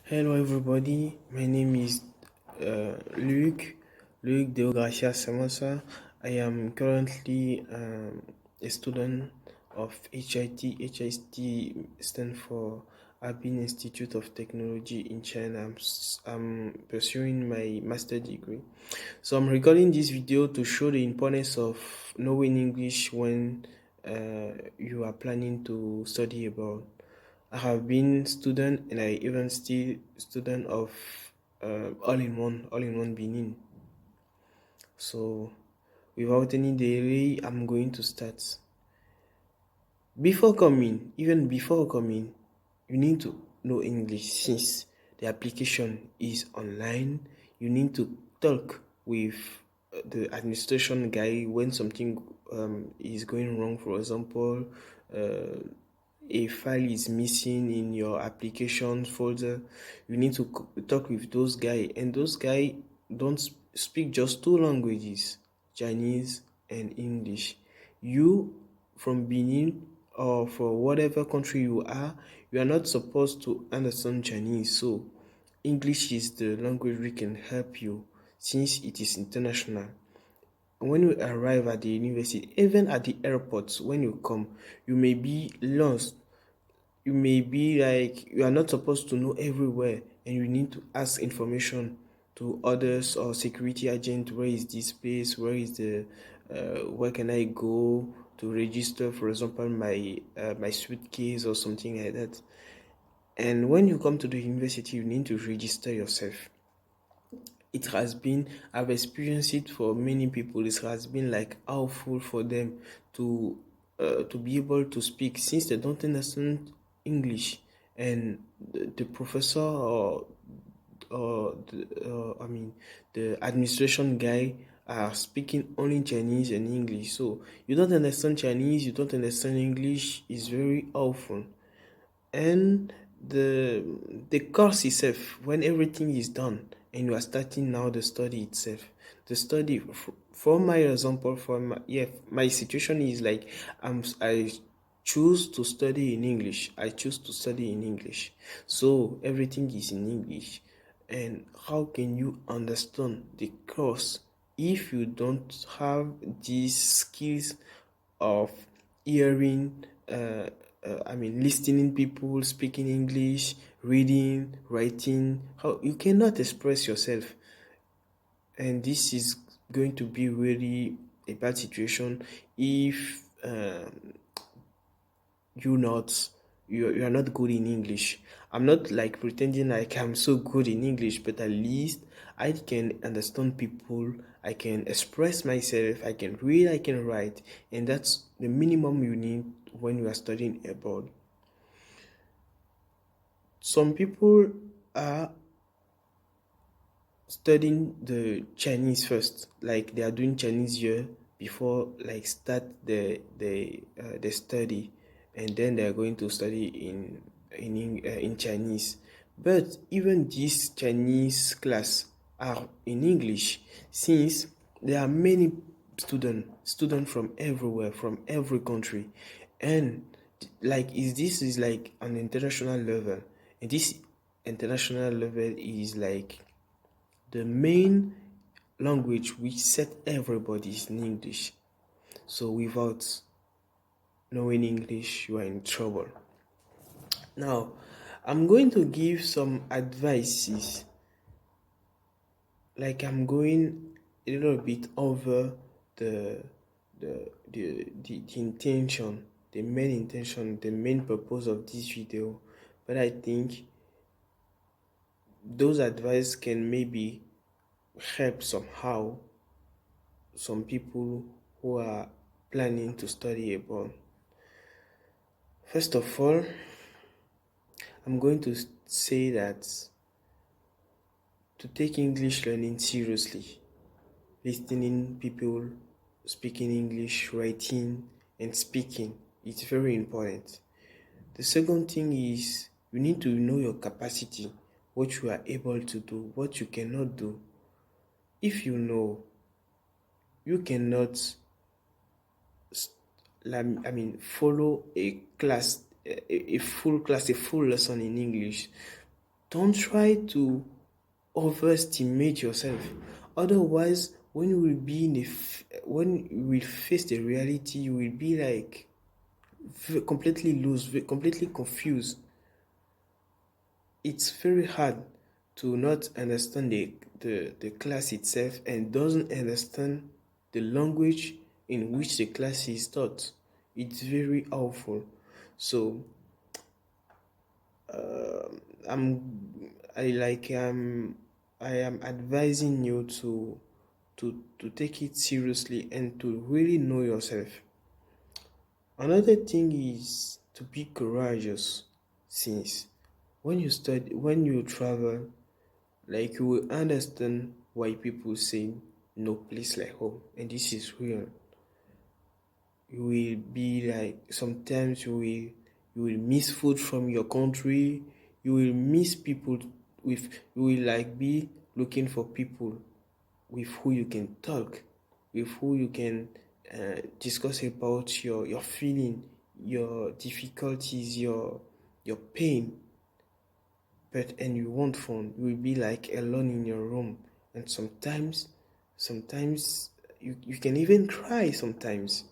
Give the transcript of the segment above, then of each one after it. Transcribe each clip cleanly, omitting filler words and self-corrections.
Hello everybody, my name is Luc Semassa. I am currently a student of HIT. HIT stands for Harbin Institute of Technology in China. I'm pursuing my master degree. So I'm recording this video to show the importance of knowing English when you are planning to study abroad. I have been student and I even still student of all in one Benin. So without any delay, I'm going to start. Even before coming, you need to know English since the application is online. You need to talk with the administration guy when something is going wrong. For example, a file is missing in your application folder. You need to talk with those guys, and those guys don't speak just two languages, Chinese and English. You from Benin or for whatever country you are not supposed to understand Chinese. So English is the language we can help you since it is international. When you arrive at the university, even at the airport, when you come, you may be lost. You may be like you are not supposed to know everywhere, and you need to ask information to others or security agent. Where is this place? Where can I go to register, for example, my suitcase or something like that? And when you come to the university, you need to register yourself. I've experienced it for many people. It has been like awful for them to be able to speak since they don't understand English, and the professor or the administration guy are speaking only Chinese and English. So you don't understand Chinese, you don't understand English. Is very awful. And the course itself, when everything is done and you are starting now the study itself, the study for my example, my situation is like I choose to study in English. So everything is in English. And how can you understand the course if you don't have these skills of hearing, listening people speaking English, reading, writing? How you cannot express yourself, and this is going to be really a bad situation if you are not good in English. I'm not like pretending like I'm so good in English, but at least I can understand people, I can express myself, I can read, I can write, and that's the minimum you need when you are studying abroad. Some people are studying the Chinese first, like they are doing Chinese year before like start the study, and then they are going to study in Chinese. But even this Chinese class are in English since there are many student from everywhere, from every country, and like this is like an international level, and this international level is like the main language which set everybody is in English. So without knowing English, you are in trouble. Now, I'm going to give some advices. Like I'm going a little bit over the the intention, the main purpose of this video. But I think those advice can maybe help somehow some people who are planning to study abroad. First of all, I'm going to say that to take English learning seriously, listening people speaking English, writing and speaking, it's very important. The second thing is you need to know your capacity, what you are able to do, what you cannot do. If you know you cannot follow a full lesson in English Don't try to overestimate yourself. Otherwise, when you will be when you will face the reality, you will be like completely lost, completely confused. It's very hard to not understand the class itself and doesn't understand the language in which the class is taught. It's very awful. So I'm I like I am advising you to take it seriously and to really know yourself. Another thing is to be courageous, since when you travel, like you will understand why people say no place like home, and this is real. You will be like sometimes you will miss food from your country. You will miss people with you will like be looking for people with who you can talk, with who you can discuss about your feeling, your difficulties, your pain. But and you won't fun. You will be like alone in your room, and sometimes you can even cry sometimes.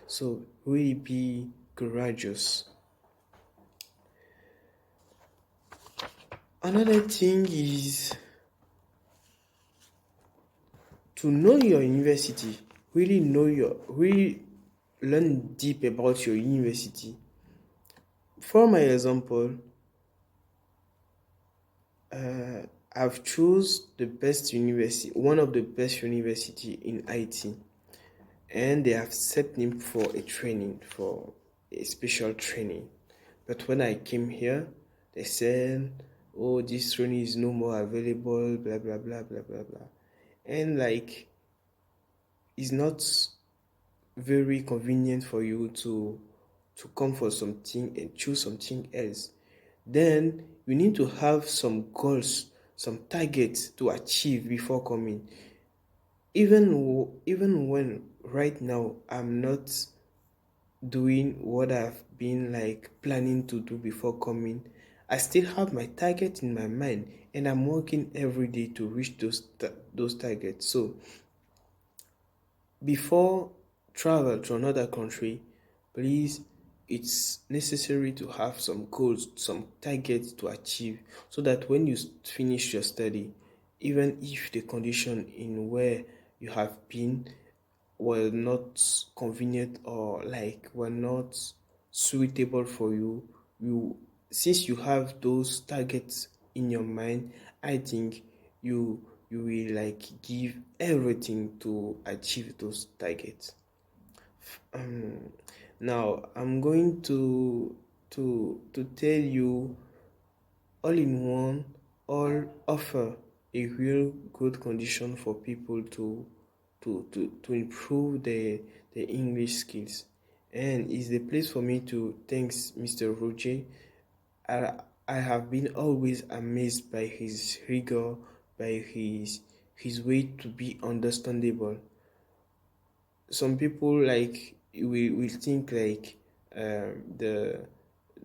So really be courageous. Another thing is to know your university. Really learn deep about your university. For my example, I've chose the best university, one of the best university in IT, and they have set me for a training, for a special training. But when I came here, they said, "Oh, this training is no more available." Blah blah blah blah blah blah, and like, it's not very convenient for you to come for something and choose something else. Then you need to have some goals, some targets to achieve before coming. Even when right now I'm not doing what I've been like planning to do before coming, I still have my target in my mind, and I'm working every day to reach those targets. So before travel to another country, please, it's necessary to have some goals, some targets to achieve, so that when you finish your study, even if the condition in where you have been were not convenient or like were not suitable for you, you since you have those targets in your mind, I think you will like give everything to achieve those targets. um Now I'm going to tell you, all in one, all offer a real good condition for people to improve their English skills. And it's the place for me to thanks Mr. Roger. I, I have been always amazed by his rigor, by his way to be understandable. Some people like will think like the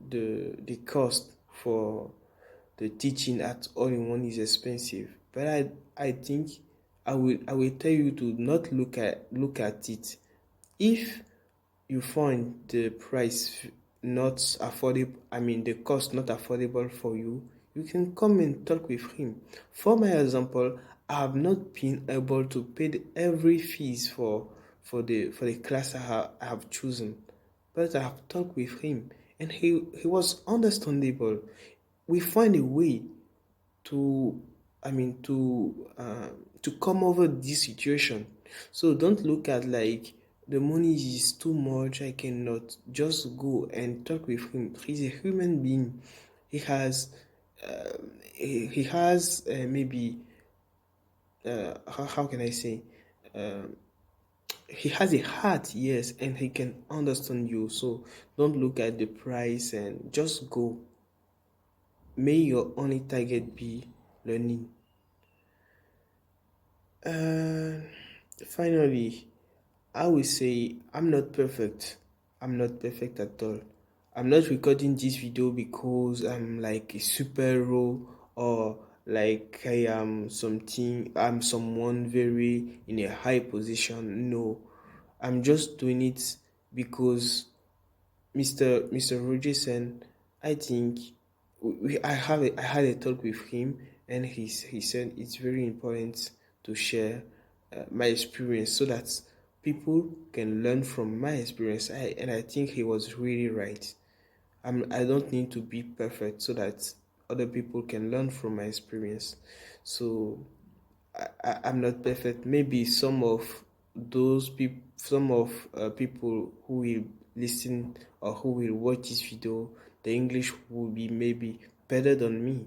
the cost for the teaching at all in one is expensive, but I think I will tell you to not look at it. If you find the price not affordable, I mean the cost not affordable for you, you can come and talk with him. For my example, I have not been able to pay every fees for the class I have chosen, but I have talked with him, and he was understandable. We find a way to to come over this situation. So don't look at like the money is too much, I cannot. Just go and talk with him. He's a human being. He has he has maybe how can I say, he has a heart, yes, and he can understand you. So don't look at the price and just go. May your only target be learning. Uh, Finally, I will say I'm not perfect. I'm not perfect at all. I'm not recording this video because I'm like a superhero or like I'm someone very in a high position. No, I'm just doing it because Mr. Rogerson, I think I had a talk with him, and he said it's very important to share my experience so that people can learn from my experience. And I think he was really right. I don't need to be perfect so that other people can learn from my experience. So I'm not perfect. Maybe some of people who will listen or who will watch this video, the English will be maybe better than me.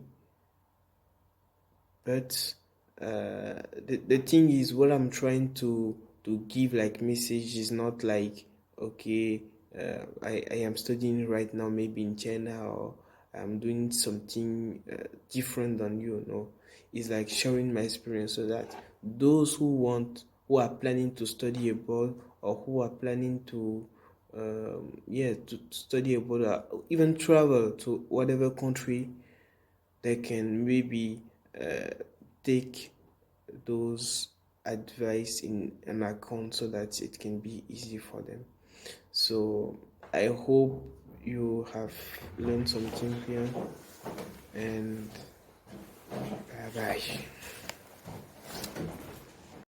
But the thing is, what I'm trying to give like message is not like, okay, I am studying right now maybe in China, or I'm doing something different than you. No, it's like sharing my experience so that those who are planning to study abroad, or who are planning to to study abroad, or even travel to whatever country, they can maybe uh, take those advice in an account so that it can be easy for them. So I hope you have learned something here, and bye bye.